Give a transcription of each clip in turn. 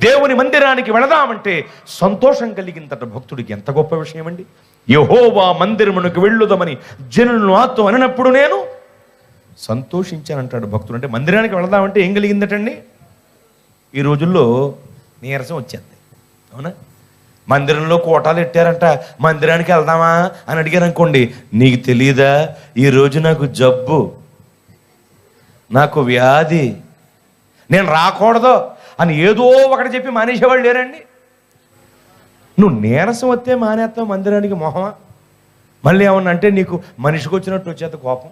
దేవుని మందిరానికి వెళదామంటే సంతోషం కలిగిందట భక్తుడికి. ఎంత గొప్ప విషయం అండి. యెహోవా మందిరమునకు వెళ్ళుదమని జనులను నాతో అనినప్పుడు నేను సంతోషించానంటాడు భక్తుడు. అంటే మందిరానికి వెళదామంటే ఏం కలిగిందటండి? ఈ రోజుల్లో నీరసం వచ్చేది. అవునా? మందిరంలో కోటాలు పెట్టారంట, మందిరానికి వెళ్దామా అని అడిగారు అనుకోండి, నీకు తెలియదా ఈరోజు నాకు జబ్బు, నాకు వ్యాధి, నేను రాకూడదు అని ఏదో ఒకటి చెప్పి మానేసేవాళ్ళు లేరండి. నువ్వు నీరసం వస్తే మానేస్తావు మందిరానికి మొహమా? మళ్ళీ ఏమన్నా అంటే నీకు మనిషికి వచ్చినట్టు వచ్చేత కోపం.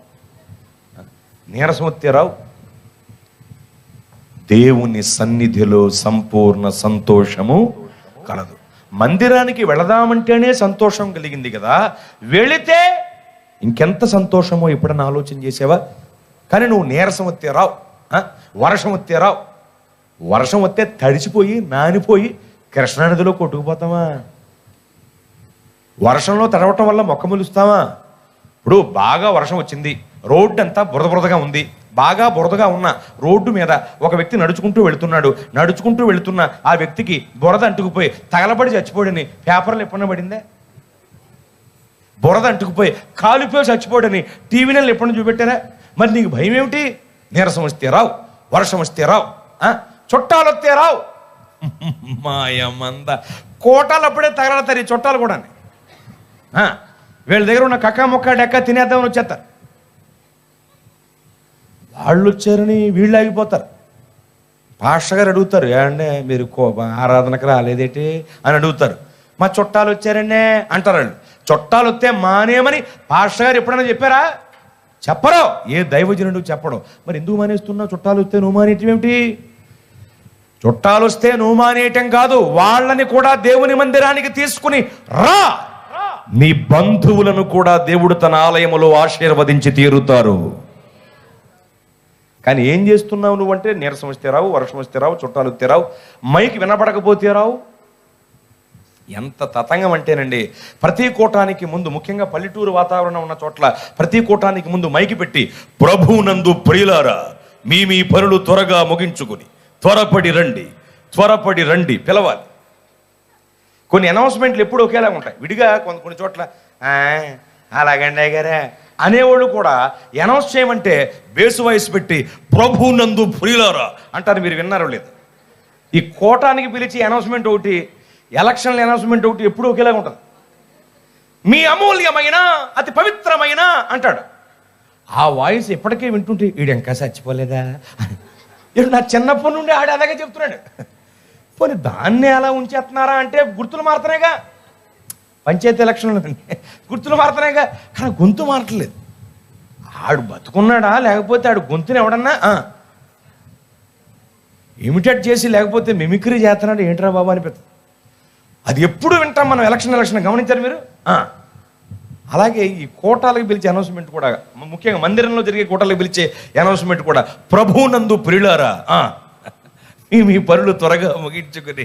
నీరసం వస్తే రావు. దేవుని సన్నిధిలో సంపూర్ణ సంతోషము కలదు. మందిరానికి వెళదామంటేనే సంతోషం కలిగింది కదా, వెళితే ఇంకెంత సంతోషమో ఎప్పుడన్నా ఆలోచన చేసావా? కానీ నువ్వు నీరసం వస్తే రావు, వర్షం వస్తే రావు. వర్షం వస్తే తడిచిపోయి నానిపోయి కృష్ణానదిలో కొట్టుకుపోతామా? వర్షంలో తడవటం వల్ల మొక్క మొలుస్తావా? ఇప్పుడు బాగా వర్షం వచ్చింది, రోడ్డు అంతా బురదగా ఉంది. బాగా బురదగా ఉన్న రోడ్డు మీద ఒక వ్యక్తి నడుచుకుంటూ వెళుతున్న ఆ వ్యక్తికి బురద అంటుకుపోయి తగలబడి చచ్చిపోడని పేపర్లు ఎప్పుడన్నా పడిందే? బురద అంటుకుపోయి కాలిపోయి చచ్చిపోడని టీవీలలో ఎప్పుడన్నా చూపెట్టారా? మరి నీకు భయం ఏమిటి? నీరసం వస్తే రావు, వర్షం వస్తే రావు, చుట్టాలు వస్తే రావు. మాయమంద కోటాలు అప్పుడే తగలతారు, ఈ చుట్టాలు కూడా. వీళ్ళ దగ్గర ఉన్న కక్క మొక్క డెక్క తినేద్దామని వచ్చేస్తారు. వాళ్ళు వచ్చారని వీళ్ళు ఆగిపోతారు. పాస్టర్ గారు అడుగుతారు, ఏమంటే మీరు ఆరాధనకు రాలేదేంటి అని అడుగుతారు. మా చుట్టాలు వచ్చారండి అంటారు వాళ్ళు. చుట్టాలు వస్తే మానేమని పాస్టర్ గారు ఎప్పుడైనా చెప్పారా? చెప్పరు. ఏ దైవజనుడు చెప్పడం. మరి ఎందుకు మానేస్తున్నావు? చుట్టాలు వస్తే నువ్వు మానేయటం ఏమిటి? చుట్టాలు వస్తే నువ్వు మానేయటం కాదు, వాళ్ళని కూడా దేవుని మందిరానికి తీసుకుని రా. నీ బంధువులను కూడా దేవుడు తన ఆలయములో ఆశీర్వదించి తీరుతారు. కానీ ఏం చేస్తున్నావు నువ్వంటే నీరసం వస్తే రావు, వర్షం వస్తే రావు, చుట్టాలు వస్తే రావు, మైకి వినపడకపోతే రావు. ఎంత తతంగం అంటేనండి, ప్రతి కూటానికి ముందు, ముఖ్యంగా పల్లెటూరు వాతావరణం ఉన్న చోట్ల ప్రతి కూటానికి ముందు మైకి పెట్టి, ప్రభువునందు ప్రియులారా మీ పనులు త్వరగా ముగించుకుని త్వరపడి రండి పిలవాలి. కొన్ని అనౌన్స్మెంట్లు ఎప్పుడు ఒకేలా ఉంటాయి. విడిగా కొన్ని చోట్ల అలాగండి గారే అనేవాళ్ళు కూడా అనౌన్స్ చేయమంటే బేసు వయసు పెట్టి ప్రభువునందు ప్రియులారా అంటారు. మీరు విన్నారో లేదు? ఈ కోటానికి పిలిచి అనౌన్స్మెంట్ ఒకటి, ఎలక్షన్ల అనౌన్స్మెంట్ ఒకటి ఎప్పుడు ఒకేలాగా ఉంటుంది. మీ అమూల్యమైన అతి పవిత్రమైన అంటాడు. ఆ వాయిస్ ఎప్పటికే వింటుంటే వీడు ఇంకా చచ్చిపోలేదా? నా చిన్నప్పటి నుండి ఆడ అలాగే చెప్తున్నాడు. పోనీ దాన్ని ఎలా ఉంచేస్తున్నారా అంటే గుర్తులు మారుతున్నాయిగా. పంచాయతీ ఎలక్షన్లు గుర్తులు మారుతున్నాయిగా, కానీ గొంతు మారట్లేదు. ఆడు బతుకున్నాడా లేకపోతే ఆడు గొంతుని ఎవడన్నా ఇమిటేట్ చేసి లేకపోతే మిమిక్రీ చేస్తున్నాడు ఏంట్రా బాబా అనిపిస్తుంది. అది ఎప్పుడు వింటాం మనం. ఎలక్షన్ గమనించారు మీరు? అలాగే ఈ కోటాలకు పిలిచే అనౌన్స్మెంట్ కూడా, ముఖ్యంగా మందిరంలో జరిగే కోటాలకు పిలిచే అనౌన్స్మెంట్ కూడా, ప్రభువునందు ప్రియులారా మీ పనులు త్వరగా ముగించుకుని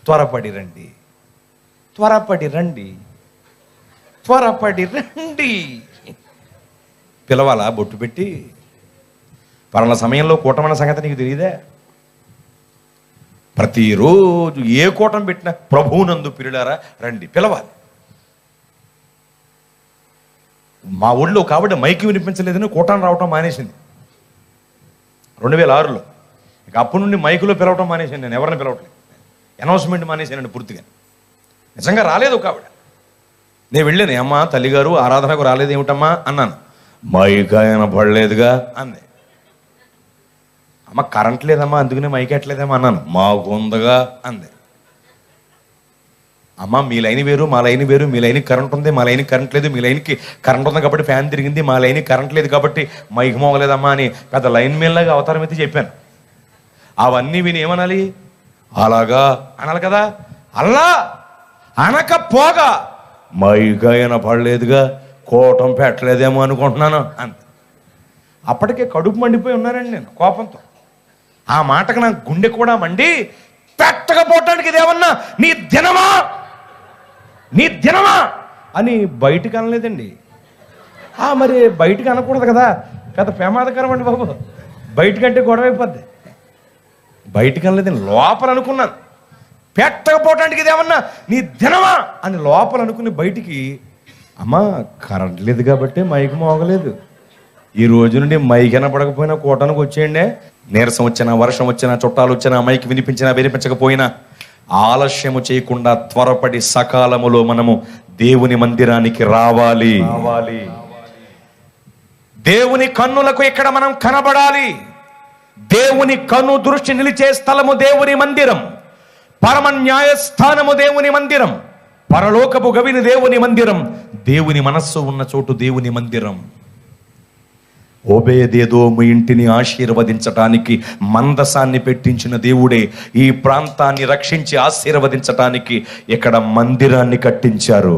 త్వరపడి రండి పిలవాలా బొట్టు పెట్టి? పలానా సమయంలో కూటమన్న సంగతి నీకు తెలియదా? ప్రతిరోజు ఏ కూటం పెట్టినా ప్రభువునందు ప్రియులారా రండి పిలవాలి. మా ఊళ్ళో కాబట్టి మైకి వినిపించలేదని కూటాన్ని రావటం మానేసింది 2006లో. ఇక అప్పటి నుండి మైకులో పిలవటం మానేసాను. నేను ఎవరిని పిలవట్లేదు, అనౌన్స్మెంట్ మానేసానండి పూర్తిగా. నిజంగా రాలేదు ఒక ఆవిడ. నేను వెళ్ళాను, అమ్మా తల్లిగారు ఆరాధనకు రాలేదు ఏమిటమ్మా అన్నాను. మైక్ ఆయన పడలేదుగా అంది. అమ్మ కరెంట్ లేదమ్మా అందుకనే మైక్ ఎట్లేదమ్మా అన్నాను. మాకుందగా అంది. అమ్మ మీ లైన్ వేరు మా లైన్ వేరు, మీ లైన్కి కరెంట్ ఉంది మా లైన్కి కరెంట్ లేదు, మీ లైన్కి కరెంట్ ఉంది కాబట్టి ఫ్యాన్ తిరిగింది, మా లైన్కి కరెంట్ లేదు కాబట్టి మైక్ మోగలేదమ్మా అని పెద్ద లైన్ మేల్లాగా అవతారం అయితే చెప్పాను. అవన్నీ విని ఏమనాలి? అలాగా అనాలి కదా. అల్లా అనకపోగా మైక్ అయినా పడలేదుగా, కోటం పెట్టలేదేమో అనుకుంటున్నాను అంత. అప్పటికే కడుపు మండిపోయి ఉన్నానండి నేను కోపంతో. ఆ మాటకు నాకు గుండె కూడా మండి, పెట్టకపోవటానికి ఇదేమన్నా నీ దినమా అని బయటికి అనలేదండి. మరి బయటికి అనకూడదు కదా, పెద్ద ప్రమాదకరం అండి బాబు. బయటకంటే గొడవ అయిపోద్ది. బయటికి వెళ్ళలేదు, లోపల అనుకున్నాను. పెట్టకపోవటానికి ఇదేమన్నా నీ దినమా అని లోపల అనుకుని బయటికి, అమ్మా కరెంట్ లేదు కాబట్టి మైక్ మోగలేదు, ఈ రోజు నుండి మైక్ వినపడకపోయినా కూటానికి వచ్చేయండి. నీరసం వచ్చినా, వర్షం వచ్చినా, చుట్టాలు వచ్చినా, మైక్ వినిపించకపోయినా ఆలస్యము చేయకుండా త్వరపడి సకాలములో మనము దేవుని మందిరానికి రావాలి. దేవుని కన్నులకు ఇక్కడ మనం కనబడాలి. దేవుని కన్ను దృష్టి నిలిచే స్థలము దేవుని మందిరం, పరమ న్యాయస్థానము దేవుని మందిరం, పరలోకపు గవిని దేవుని మందిరం, దేవుని మనస్సు ఉన్న చోటు దేవుని మందిరం. ఓబేదేదోము ఇంటిని ఆశీర్వదించటానికి మందసాన్ని పెట్టించిన దేవుడే ఈ ప్రాంతాన్ని రక్షించి ఆశీర్వదించటానికి ఇక్కడ మందిరాన్ని కట్టించారు.